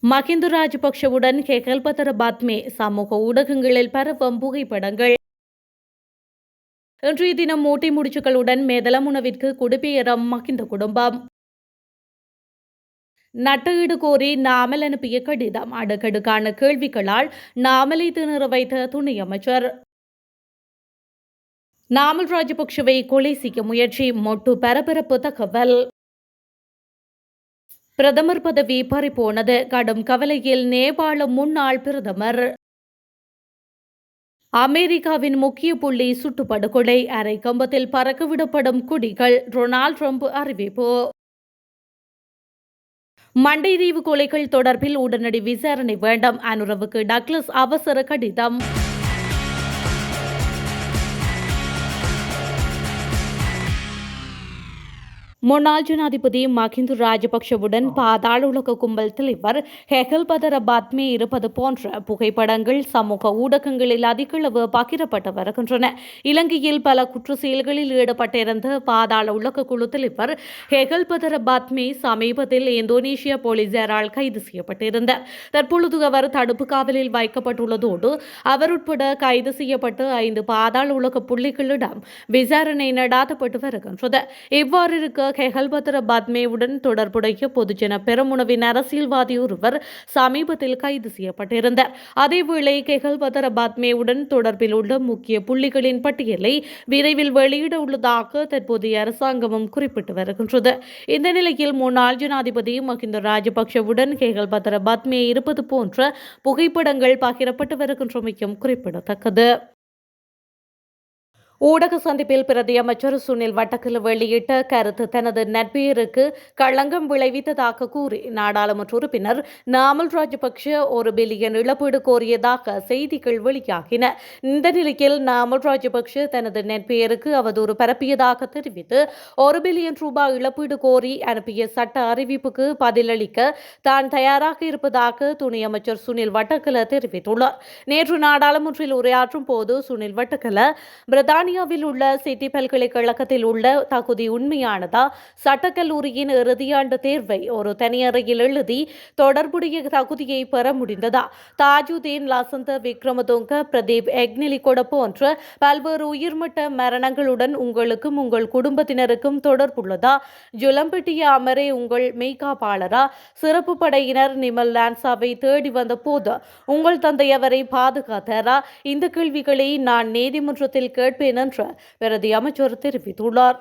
மஹிந்த ராஜபக்ஷவுடன் ஹெகல்பதர பாத்மே சமூக ஊடகங்களில் பரவும் புகைப்படங்கள். இன்றைய தினம் மூட்டை முடிச்சுகளுடன் மேதலமுனவிற்கு குடிபெயரும் மஹிந்த குடும்பம். நட்டஈடு கோரி நாமல் அனுப்பிய கடிதம். அடுக்கடுக்கான கேள்விகளால் நாமலை திணற வைத்த துணை அமைச்சர். நாமல் ராஜபக்ஷவை கொலை செய்ய முயற்சி. மொட்டு பரபரப்பு தகவல். பிரதமர் பதவி பறிபோனது. கடும் கவலையில் நேபாள முன்னாள் பிரதமர். அமெரிக்காவின் முக்கிய புள்ளி சுட்டுப்படுகொலை. அரை கம்பத்தில் பறக்கவிடப்படும் குடிகள். டொனால்ட் ட்ரம்ப் அறிவிப்பு. மண்டைதீவு கொலைகள் தொடர்பில் உடனடி விசாரணை வேண்டும். அனுரவுக்கு டக்ளஸ் அவசர கடிதம். முன்னாள் ஜனாதிபதி மஹிந்த ராஜபக்ஷவுடன் பாதாள உலக கும்பல் தலைவர் ஹெகல்பதர பாத்மே இருப்பது போன்ற புகைப்படங்கள் சமூக ஊடகங்களில் அதிகளவு பகிரப்பட்டு வருகின்றன. இலங்கையில் பல குற்ற செயல்களில் ஈடுபட்டிருந்த பாதாள உலக குழு தலைவர் ஹெகல்பதர பாத்மே சமீபத்தில் இந்தோனேஷிய போலீசாரால் கைது செய்யப்பட்டிருந்தார். தற்பொழுது அவர் தடுப்பு காவலில் வைக்கப்பட்டுள்ளதோடு அவர் உட்பட கைது செய்யப்பட்டு 5 பாதாள உலக புள்ளிகளிடம் விசாரணை நடாத்தப்பட்டு வருகின்றது. இவ்வாறு இருக்க ஹெகல்பதர பாத்மேவுடன் தொடர்புடைய பொதுஜன பெரமுனவின் அரசியல்வாதி ஒருவர் சமீபத்தில் கைது செய்யப்பட்டிருந்தார். அதேவேளை ஹெகல்பதர பாத்மேவுடன் தொடர்பில் உள்ள முக்கிய புள்ளிகளின் பட்டியலை விரைவில் வெளியிட உள்ளதாக தற்போதைய அரசாங்கமும் குறிப்பிட்டு வருகின்றது. இந்த நிலையில் முன்னாள் ஜனாதிபதி மஹிந்த ராஜபக்ஷவுடன் ஹெகல்பதர பாத்மே இருப்பது போன்ற புகைப்படங்கள் பகிரப்பட்டு வருகின்றமையும் குறிப்பிடத்தக்கது. ஊடக சந்திப்பில் பிரதி அமைச்சர் சுனில் வட்டக்கல வெளியிட்ட கருத்து தனது நட்பெயருக்கு களங்கம் விளைவித்ததாக கூறி நாடாளுமன்ற உறுப்பினர் நாமல் ராஜபக்ஷ 1 பில்லியன் இழப்பீடு கோரியதாக செய்திகள் வெளியாகின. இந்த நிலையில் நாமல் ராஜபக்ஷ தனது நட்பெயருக்கு அவதூறு பரப்பியதாக தெரிவித்து 1 பில்லியன் ரூபாய் இழப்பீடு கோரி அனுப்பிய சட்ட அறிவிப்புக்கு பதிலளிக்க தான் தயாராக இருப்பதாக துணை அமைச்சர் சுனில் வட்டக்கல தெரிவித்துள்ளார். நேற்று நாடாளுமன்றில் உரையாற்றும் போது சுனில் வட்டக்கல பிரித்தானியாவில் உள்ள சிட்டி பல்கலைக்கழகத்தில் உள்ள தகுதி உண்மையானதா, சட்டக்கல்லூரியின் இறுதியாண்டு தேர்வை ஒரு தனியறையில் எழுதி தொடர்புடைய தகுதியை பெற முடிந்ததா, தாஜுதீன் லசந்த விக்ரமதுங்க பிரதீப் எக்னிலிகொட போன்ற பல்வேறு உயிர்மட்ட மரணங்களுடன் உங்களுக்கும் உங்கள் குடும்பத்தினருக்கும் தொடர்புள்ளதா, ஜுலம்பட்டிய அமரே உங்கள் மெய்காப்பாளரா, சிறப்பு படையினர் நிமல் லான்சாவை தேடி வந்த போது உங்கள் தந்தை அவரை பாதுகாத்தாரா, இந்த கேள்விகளை நான் நீதிமன்றத்தில் கேட்பேன் என்று பிரதி அமைச்சர் தெரிவித்துள்ளார்.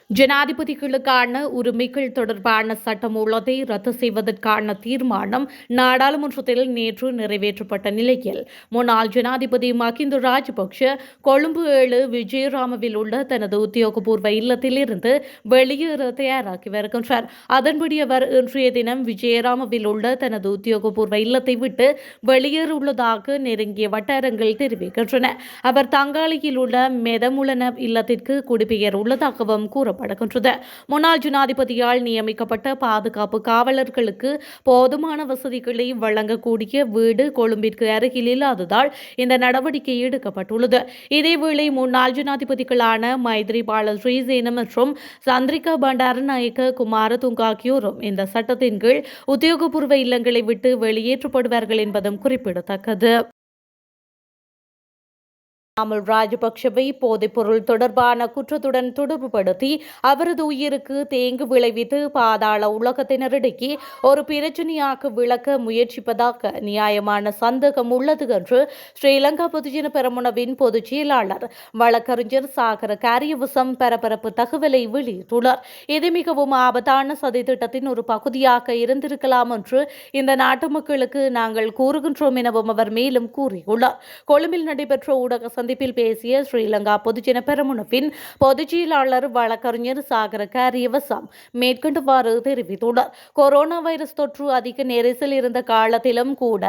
ஜனாதிபதிகளுக்கான உரிமைகள் தொடர்பான சட்டமூலத்தை ரத்து செய்வதற்கான தீர்மானம் நாடாளுமன்றத்தில் நேற்று நிறைவேற்றப்பட்ட நிலையில் முன்னாள் ஜனாதிபதி மஹிந்த ராஜபக்ஷ கொழும்பு 7 விஜயராமவில் உள்ள தனது உத்தியோகபூர்வ இல்லத்திலிருந்து வெளியேற தயாராகி வருகின்றார். அதன்படி அவர் இன்றைய தினம் விஜயராமவில் உள்ள தனது உத்தியோகபூர்வ இல்லத்தை விட்டு வெளியேற உள்ளதாக நெருங்கிய வட்டாரங்கள் தெரிவிக்கின்றன. அவர் தங்காலியில் உள்ள மெதமுலன இல்லத்திற்கு குடிபெயர் உள்ளதாகவும் கூறப்பட்டது. முன்னாள் ஜனாதிபதியால் நியமிக்கப்பட்ட பாதுகாப்பு காவலர்களுக்கு போதுமான வசதிகளை வழங்கக்கூடிய வீடு கொழும்பிற்கு அருகில் இல்லாததால் இந்த நடவடிக்கை எடுக்கப்பட்டுள்ளது. இதேவேளை முன்னாள் ஜனாதிபதிகளான மைத்ரிபால ஸ்ரீசேன மற்றும் சந்திரிகா பண்டாரநாயக்க குமாரதுங்க ஆகியோரும் இந்த சட்டத்தின் கீழ் உத்தியோகபூர்வ இல்லங்களை விட்டு வெளியேற்றப்படுவார்கள் என்பதும் குறிப்பிடத்தக்கது. நாமல் ராஜபக்ஷவை போதைப்பொருள் தொடர்பான குற்றத்துடன் தொடர்புபடுத்தி அவரது உயிருக்கு தேங்கு விளைவித்து பாதாள உலகத்தினரிடையே ஒரு பிரச்சனையாக விளக்க முயற்சிப்பதாக நியாயமான சந்தேகம் உள்ளது என்று ஸ்ரீலங்கா பொதுஜன பெரமுனவின் பொதுச் செயலாளர் வழக்கறிஞர் சாகர காரியவசம் பரபரப்பு தகவலை வெளியிட்டுள்ளார். இது மிகவும் ஆபத்தான சதித்திட்டத்தின் ஒரு பகுதியாக இருந்திருக்கலாம் என்று இந்த நாட்டு மக்களுக்கு நாங்கள் கூறுகின்றோம் எனவும் அவர் மேலும் கூறியுள்ளார். கொழும்பில் நடைபெற்ற ஊடக சந்திப்பில் பேசிய ஸ்ரீலங்கா பொதுஜன பெரமுனவின் பொதுச் செயலாளர் வழக்கறிஞர் சாகர காரியவசம் மேற்கண்டவாறு தெரிவித்துள்ளார். கொரோனா வைரஸ் தொற்று அதிக நெரிசல் இருந்த காலத்திலும் கூட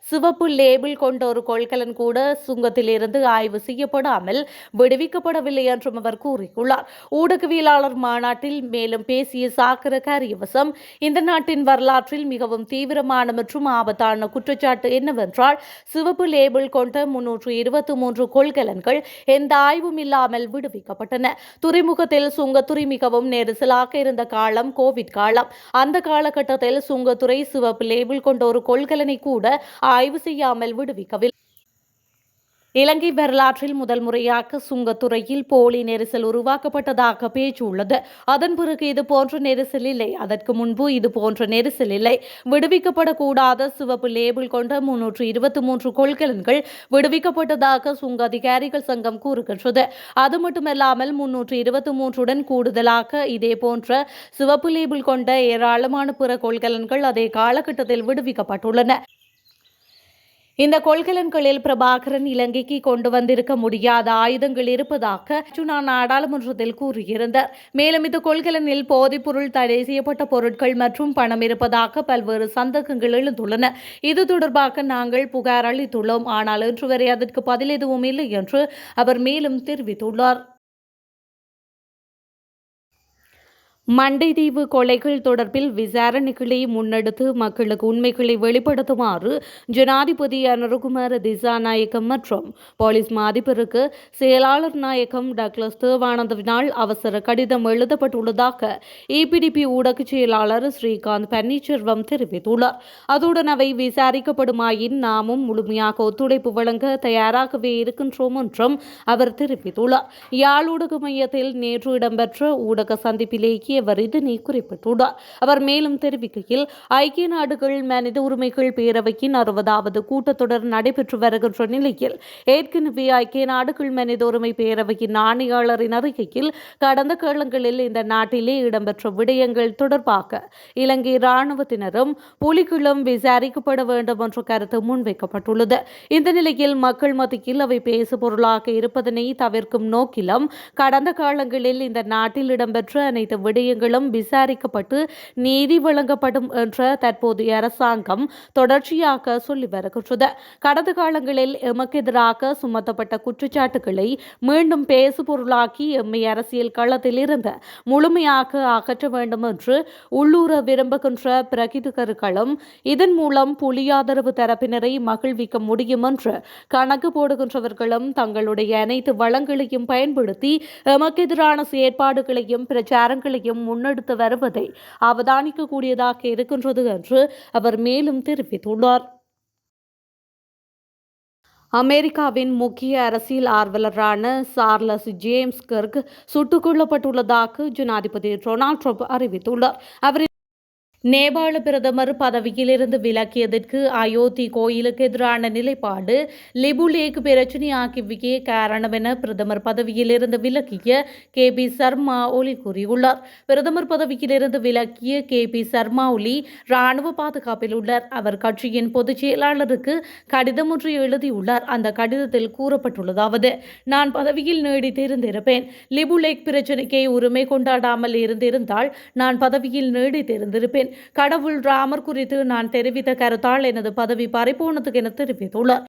சிவப்பு லேபிள் கொண்ட ஒரு கொள்கலன் கூட சுங்கத்திலிருந்து ஆய்வு செய்யப்படாமல் விடுவிக்கப்படவில்லை என்றும் அவர் கூறியுள்ளார். ஊடகவியலாளர் மாநாட்டில் மேலும் பேசிய சாகர காரியவசம் இந்த நாட்டின் வரலாற்றில் மிகவும் தீவிரமான மற்றும் ஆபத்தான குற்றச்சாட்டு என்னவென்றால் சிவப்பு லேபிள் கொண்ட 323 கொள்கலன்கள் எந்த ஆய்வும் இல்லாமல் விடுவிக்கப்பட்டன. துறைமுகத்தில் சுங்கத்துறை மிகவும் நெரிசலாக இருந்த காலம் கோவிட் காலம். அந்த காலகட்டத்தில் சுங்கத்துறை சிவப்பு லேபிள் கொண்ட ஒரு கொள்கலனை கூட ஆய்வு செய்யாமல் விடுவிக்கவில்லை. இலங்கை வரலாற்றில் முதல் முறையாக சுங்கத்துறையில் போலி நெரிசல் உருவாக்கப்பட்டதாக பேச்சு உள்ளது. அதன் பிறகு இதுபோன்ற நெரிசல் இல்லை. அதற்கு முன்பு இதுபோன்ற நெரிசல் இல்லை. விடுவிக்கப்படக்கூடாத சிவப்பு லேபிள் கொண்ட 323 கொள்கலன்கள் விடுவிக்கப்பட்டதாக சுங்க அதிகாரிகள் சங்கம் கூறுகின்றது. அது மட்டுமல்லாமல் 323உடன் கூடுதலாக இதேபோன்ற சிவப்பு லேபிள் கொண்ட ஏராளமான பிற கொள்கலன்கள் அதே காலகட்டத்தில் விடுவிக்கப்பட்டுள்ளன. இந்த கொள்கலன்களில் பிரபாகரன் இலங்கைக்கு கொண்டு வந்திருக்க முடியாத ஆயுதங்கள் இருப்பதாக சுனா நாடாளுமன்றத்தில் கூறியிருந்தார். மேலும் இந்த கொள்கலனில் போதைப்பொருள் தடை செய்யப்பட்ட பொருட்கள் மற்றும் பணம் இருப்பதாக பல்வேறு சந்தேகங்கள் எழுந்துள்ளன. இது தொடர்பாக நாங்கள் புகார் அளித்துள்ளோம். ஆனால் இன்று வரை அதற்கு பதில் எதுவும் இல்லை என்று அவர் மேலும் தெரிவித்துள்ளார். மண்டைதீவு கொலைகள் தொடர்பில் விசாரணைகளை முன்னெடுத்து மக்களுக்கு உண்மைகளை வெளிப்படுத்துமாறு ஜனாதிபதி அனுரகுமார திசாநாயக்கம் மற்றும் போலீஸ் மாதிபருக்கு செயலாளர் நாயகம் டக்ளஸ் தேவானந்தவினால் அவசர கடிதம் எழுதப்பட்டுள்ளதாக EPDP ஊடக செயலாளர் ஸ்ரீகாந்த் பன்னீர்செல்வம் தெரிவித்துள்ளார். அதுடன் அவை விசாரிக்கப்படுமாயின் நாமும் முழுமையாக ஒத்துழைப்பு வழங்க தயாராகவே இருக்கின்றோம் என்றும் அவர் தெரிவித்துள்ளார். யாழ் ஊடக மையத்தில் நேற்று இடம்பெற்ற ஊடக சந்திப்பிலேயே அவர் இதனை குறிப்பிட்டுள்ளார். அவர் மேலும் தெரிவிக்கையில் ஐக்கிய நாடுகள் மனித உரிமைகள் பேரவையின் 60வது கூட்டத்தொடர் நடைபெற்று வருகின்ற நிலையில் ஏற்கனவே ஐக்கிய நாடுகள் மனித உரிமை பேரவையின் ஆணையாளரின் அறிக்கையில் கடந்த காலங்களில் இந்த நாட்டிலே இடம்பெற்ற விடயங்கள் தொடர்பாக இலங்கை இராணுவத்தினரும் புலிகளும் விசாரிக்கப்பட வேண்டும் என்ற கருத்து முன்வைக்கப்பட்டுள்ளது. இந்த நிலையில் மக்கள் மத்தியில் அவை பேசுபொருளாக இருப்பதனை தவிர்க்கும் நோக்கிலும் கடந்த காலங்களில் இந்த நாட்டில் இடம்பெற்ற அனைத்து விடயங்களும் விசாரிக்கப்பட்டு நீதி வழங்கப்படும் என்ற தற்போதைய அரசாங்கம் தொடர்ச்சியாக சொல்லி வருகின்றது. கடந்த காலங்களில் எமக்கு எதிராக சுமத்தப்பட்ட குற்றச்சாட்டுகளை மீண்டும் பேசுபொருளாக்கி எம்மை அரசியல் களத்தில் இருந்து முழுமையாக அகற்ற வேண்டும் என்று உள்ளூர விரும்புகின்ற பிரகிதுகர்களும் இதன் மூலம் புலி ஆதரவு தரப்பினரை மகிழ்விக்க முடியும் என்று கணக்கு போடுகின்றவர்களும் தங்களுடைய அனைத்து வளங்களையும் பயன்படுத்தி எமக்கு எதிரான செயற்பாடுகளையும் பிரச்சாரங்களையும் முன்னெடுத்து வருவதை அவதானிக்கக்கூடியதாக இருக்கின்றது என்று அவர் மேலும் தெரிவித்துள்ளார். அமெரிக்காவின் முக்கிய அரசியல் ஆர்வலரான சார்லஸ் ஜேம்ஸ் கர்க் சுட்டுக் கொல்லப்பட்டுள்ளதாக ஜனாதிபதி டொனால்ட் ட்ரம்ப் அறிவித்துள்ளார். அவர் நேபாள பிரதமர் பதவியிலிருந்து விலக்கியதற்கு அயோத்தி கோயிலுக்கு எதிரான நிலைப்பாடு லிபுலேக் பிரச்சினையாகியவையே காரணம் என பிரதமர் பதவியிலிருந்து விலக்கிய KP சர்மா ஒலி கூறியுள்ளார். பிரதமர் பதவியிலிருந்து விலக்கிய KP சர்மா ஒலி இராணுவ பாதுகாப்பில் உள்ளார். அவர் கட்சியின் பொதுச் செயலாளருக்கு கடிதம் ஒன்றை எழுதியுள்ளார். அந்த கடிதத்தில் கூறப்பட்டுள்ளதாவது: நான் பதவியில் நீடித்திருந்திருப்பேன். லிபுலேக் பிரச்சினைக்கு உரிமை கொண்டாடாமல் இருந்திருந்தால் நான் பதவியில் நீடித்திருந்திருப்பேன். கடவுள் ராமர் குறித்து நான் தெரிவித்த கருத்தால் எனது பதவி பறிபோனது என தெரிவித்துள்ளார்.